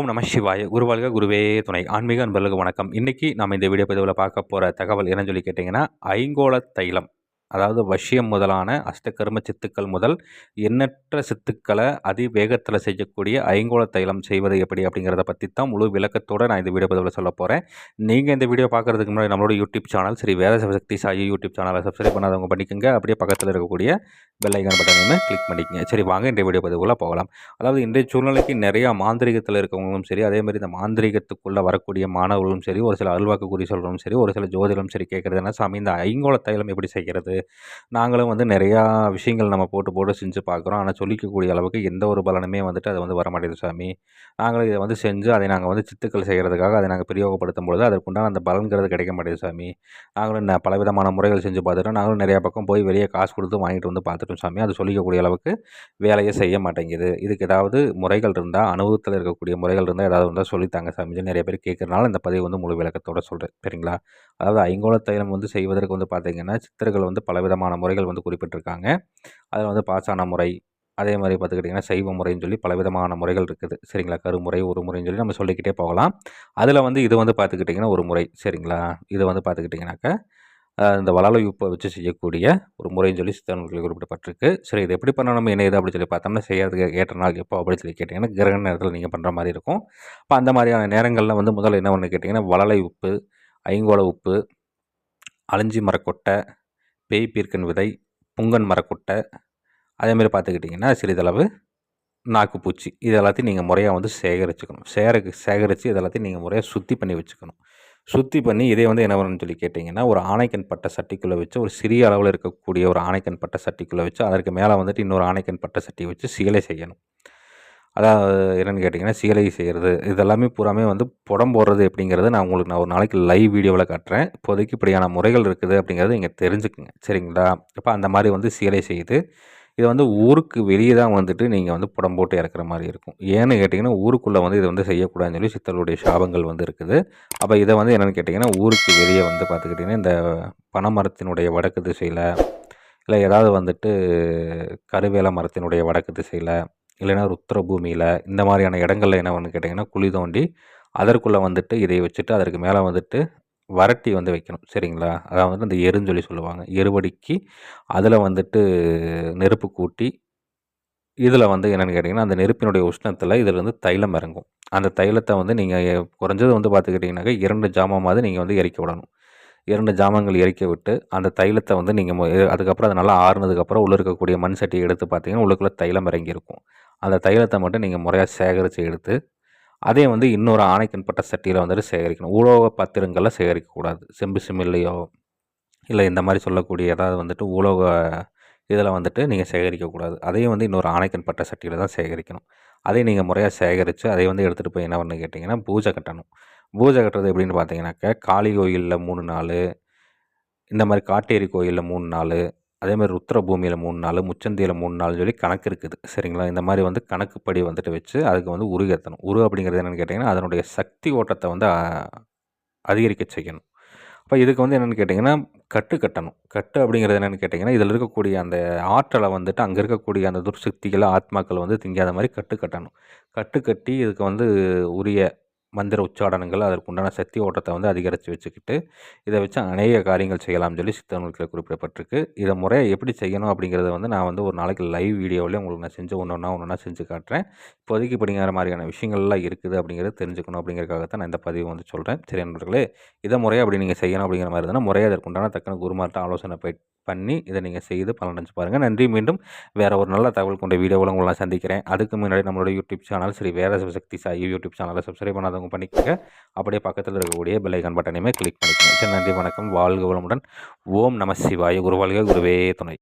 ஓம் நம சிவாய. குருவாழ்க குருவே துணை. ஆன்மீக அன்பர்களுக்கு வணக்கம். இன்னைக்கு நம்ம இந்த வீடியோ பதிவில் பார்க்க போகிற தகவல் என்னன்னு சொல்லி கேட்டிங்கன்னா, ஐங்கோள தைலம். அதாவது வசியம் முதலான அஷ்டகர்ம சித்துக்கள் முதல் எண்ணற்ற சித்துக்களை அதிவேகத்தில் செய்யக்கூடிய ஐங்கோள தைலம் செய்வது எப்படி அப்படிங்கிறத பற்றி தான் முழு விளக்கத்தோடு நான் இந்த வீடியோ பதிவில் சொல்ல போகிறேன். நீங்கள் இந்த வீடியோ பார்க்குறதுக்கு முன்னாடி நம்மளோட யூடியூப் சேனல் ஸ்ரீ வேத சக்தி சாயி யூடியூப் சேனலை சப்ஸ்கிரைப் பண்ணாதவங்க பண்ணிக்கோங்க. அப்படியே பக்கத்தில் இருக்கக்கூடிய பெல் ஐக்கான் பட்டனையுமே கிளிக் பண்ணிக்கங்க. சரி, வாங்க இந்த வீடியோ பதிவுக்குள்ளே போகலாம். அதாவது இன்றைய சூழ்நிலைக்கு நிறையா மாந்திரிகத்தில் இருக்கவங்களும் சரி, அதேமாதிரி இந்த மாந்திரிகத்துக்குள்ளே வரக்கூடிய மாணவர்களும் சரி, ஒரு சில அருள்வாக்கு குறி சொல்கிறவங்களும் சரி, ஒரு சில ஜோதிடம் சரி கேட்குறது என்ன, சாமி இந்த ஐங்கோள தைலம் எப்படி செய்கிறது, நாங்களும் நிறையா விஷயங்கள் நம்ம போட்டு செஞ்சு பார்க்குறோம். ஆனால் சொல்லிக்கக்கூடிய அளவுக்கு எந்த ஒரு பலனுமே அது வரமாட்டேங்குது சாமி. நாங்களும் இதை செஞ்சு அதை நாங்கள் சித்துக்கள் செய்கிறதுக்காக அதை நாங்கள் பிரயோகப்படுத்தும் பொழுது அதற்குண்டான அந்த பலன்கிறது கிடைக்க மாட்டேங்குது சாமி. நாங்களும் பலவிதமான முறைகள் செஞ்சு பார்த்துட்டோம். நாங்களும் நிறையா பக்கம் போய் வெளியே காசு கொடுத்து வாங்கிட்டு வந்து பார்த்துட்டோம் சாமி. அது சொல்லிக்கக்கூடிய அளவுக்கு வேலையை செய்ய மாட்டேங்குது. இதுக்கு ஏதாவது முறைகள் இருந்தால், அனுபவத்தில் இருக்கக்கூடிய முறைகள் இருந்தால் ஏதாவது இருந்தால் சொல்லித்தாங்க சாமிஜி. நிறைய பேர் கேட்குறதுனால இந்த பதிவு முழு விளக்கத்தோடு சொல்கிறேன். சரிங்களா? அதாவது ஐங்கோள தைலம் செய்வதற்கு பார்த்தீங்கன்னா, சித்தர்கள் பலவிதமான முறைகள் குறிப்பிட்டிருக்காங்க. அதில் பாசான முறை, அதே மாதிரி பார்த்துக்கிட்டிங்கன்னா சைவ முறைன்னு சொல்லி பலவிதமான முறைகள் இருக்குது. சரிங்களா? கருமுறை, ஒரு முறைன்னு சொல்லி நம்ம சொல்லிக்கிட்டே போகலாம். அதில் இது பார்த்துக்கிட்டிங்கன்னா ஒரு முறை. சரிங்களா? இது பார்த்துக்கிட்டிங்கனாக்கா இந்த வளலை உப்பை வச்சு செய்யக்கூடிய ஒரு முறைன்னு சொல்லி சித்தர்கள் குறிப்பிடப்பட்டிருக்கு. சரி, இது எப்படி பண்ணணும் என்ன ஏது அப்படின்னு சொல்லி பார்த்தோம்னா, செய்யறதுக்கு ஏற்ற நாள் எப்போ அப்படின்னு சொல்லி கேட்டிங்கன்னா, கிரகண நேரத்தில் நீங்கள் பண்ணுற மாதிரி இருக்கும். இப்போ அந்த மாதிரியான நேரங்களில் முதல்ல என்ன ஒன்று கேட்டிங்கன்னா, வளலை உப்பு, ஐங்கோள உப்பு, அழிஞ்சி மரக்கொட்டை, பேய் பீர்க்கன் விதை, புங்கன் மரக்கொட்டை, அதேமாதிரி பார்த்துக்கிட்டிங்கன்னா சிறிதளவு நாக்குப்பூச்சி, இது எல்லாத்தையும் நீங்கள் முறையாக சேகரிச்சுக்கணும். சேகரித்து இது எல்லாத்தையும் நீங்கள் முறையாக சுத்தி பண்ணி வச்சுக்கணும். சுத்தி பண்ணி இதே என்ன பண்ணணும்னு சொல்லி கேட்டிங்கன்னா, ஒரு ஆணைக்கண் பட்ட சட்டிக்குள்ளே வச்சு, ஒரு சிறிய அளவில் இருக்கக்கூடிய ஒரு ஆணைக்கண் பட்ட சட்டிக்குள்ளே வச்சு, அதற்கு மேலே இன்னொரு ஆணைக்கண் பட்ட சட்டியை வச்சு சீலை செய்யணும். அதாவது என்னென்னு கேட்டிங்கன்னா, சீலை செய்கிறது இதெல்லாமே பூராமே புடம் போடுறது எப்படிங்கிறது நான் உங்களுக்கு ஒரு நாளைக்கு லைவ் வீடியோவில் காட்டுறேன். இப்போதைக்கு இப்படியான முறைகள் இருக்குது அப்படிங்கிறது நீங்கள் தெரிஞ்சுக்குங்க. சரிங்களா? இப்போ அந்த மாதிரி சீலை செய்து இது ஊருக்கு வெளியே தான் நீங்கள் புடம் போட்டு இறக்குற மாதிரி இருக்கும். ஏன்னு கேட்டிங்கன்னா, ஊருக்குள்ளே இது செய்யக்கூடாதுன்னு சொல்லி சித்தர்களுடைய சாபங்கள் இருக்குது. அப்போ இதை என்னென்னு கேட்டிங்கன்னா, ஊருக்கு வெளியே பார்த்துக்கிட்டிங்கன்னா, இந்த பனைமரத்தினுடைய வடக்கு திசையில், இல்லை ஏதாவது கருவேல மரத்தினுடைய வடக்கு திசையில், இல்லைன்னா ருத்ர பூமியில், இந்த மாதிரியான இடங்களில் என்ன கேட்டிங்கன்னா, குழி தோண்டி அதற்குள்ளே இதை வச்சுட்டு அதற்கு மேலே வரட்டி வைக்கணும். சரிங்களா? அதாவது அந்த எருன்னு சொல்லி சொல்லுவாங்க. எருவடிக்கு அதில் நெருப்பு கூட்டி, இதில் என்னென்னு கேட்டிங்கன்னா, அந்த நெருப்பினுடைய உஷ்ணத்தில் இதில் தைலம் இறங்கும். அந்த தைலத்தை நீங்கள் குறைஞ்சது பார்த்துக்கிட்டிங்கனாக்கா 2 ஜாமமாவது நீங்கள் எரிக்க விடணும். 2 ஜாமங்கள் எரிக்க விட்டு, அந்த தைலத்தை நீங்கள் அதுக்கப்புறம் அது நல்லா ஆறுனதுக்கப்புறம் உள்ளே இருக்கக்கூடிய மண் சட்டியை எடுத்து பார்த்தீங்கன்னா, உள்ளுக்குள்ளே தைலம் இறங்கியிருக்கும். அந்த தைலத்தை மட்டும் நீங்கள் முறையாக சேகரித்து எடுத்து, அதே இன்னொரு ஆணைக்கண் பட்ட சட்டியில் சேகரிக்கணும். உலோக பாத்திரங்களில் சேகரிக்கக்கூடாது. செம்பு சிமில்லையோ இல்லை இந்த மாதிரி சொல்லக்கூடிய ஏதாவது உலோக இதில் நீங்கள் சேகரிக்கக்கூடாது. அதையும் இன்னொரு ஆணைக்கண் பட்ட சட்டியில் தான் சேகரிக்கணும். அதையும் நீங்கள் முறையாக சேகரித்து அதை எடுத்துகிட்டு போய் என்ன பண்ணு கேட்டிங்கன்னா, பூஜை கட்டணும். பூஜை கட்டுறது எப்படின்னு பார்த்தீங்கன்னாக்கா, காளி கோயிலில் 3 நாள், இந்த மாதிரி காட்டேரி கோயிலில் 3 நாள், அதேமாதிரி ருத்ர பூமியில் 3 நாள், முச்சந்தியில் 3 நாள்னு சொல்லி கணக்கு இருக்குது. சரிங்களா? இந்த மாதிரி கணக்குப்படி வச்சு அதுக்கு உரு ஏற்றணும். உரு அப்படிங்கிறது என்னென்னு கேட்டிங்கன்னா, அதனுடைய சக்தி ஓட்டத்தை அதிகரிக்க செய்யணும். அப்போ இதுக்கு என்னென்னு கேட்டிங்கன்னா, கட்டு கட்டணும். கட்டு அப்படிங்கிறது என்னென்னு கேட்டிங்கன்னா, இதில் இருக்கக்கூடிய அந்த ஆற்றலை அங்கே இருக்கக்கூடிய அந்த துர்சக்திகளை ஆத்மாக்கள் திங்காத மாதிரி கட்டு கட்டணும். கட்டு கட்டி இதுக்கு உரிய மந்திர உச்சாடனங்கள் அதற்குண்டான சக்தி ஓட்டத்தை அதிகரித்து வச்சுக்கிட்டு, இதை வச்சு அநேக காரியங்கள் செய்யலாம்னு சொல்லி சித்தநூல்களில் குறிப்பிடப்பட்டிருக்கு. இதை முறையை எப்படி செய்யணும் அப்படிங்கிறத நான் ஒரு நாளைக்கு லைவ் வீடியோவிலே உங்களுக்கு நான் செஞ்சு ஒன்றா செஞ்சு காட்டுறேன். இப்போதைக்கு இப்படிங்கிற மாதிரியான விஷயங்கள்லாம் இருக்குது அப்படிங்கிறத தெரிஞ்சுக்கணும் அப்படிங்கிறதுக்காக தான் நான் இந்த பதிவு சொல்கிறேன். சரி நண்பர்களே, இதை முறையை அப்படி நீங்கள் செய்யணும் அப்படிங்கிற மாதிரி இருந்தால் முறையாக அதற்குண்டான தக்கன குருமார்ட்ட ஆலோசனை பண்ணி இதை நீங்கள் செய்து பலனடைஞ்சு பாருங்கள். நன்றி. மீண்டும் வேறு ஒரு நல்ல தகவல் கொண்ட வீடியோவில் உங்களை நான் சந்திக்கிறேன். அதுக்கு முன்னாடி நம்மளோட யூடியூப் சேனல் ஸ்ரீ வேத சக்தி சாயி யூடியூப் சேனலை சப்ஸ்கிரைப் பண்ணாதவங்க பண்ணிக்கோங்க. அப்படியே பக்கத்தில் இருக்கக்கூடிய பெல் ஐக்கான் பட்டனையுமே கிளிக் பண்ணிக்கோங்க. சரி, நன்றி, வணக்கம், வாழ்க வளமுடன். ஓம் நம சிவாய. குருவாழ்க குருவே துணை.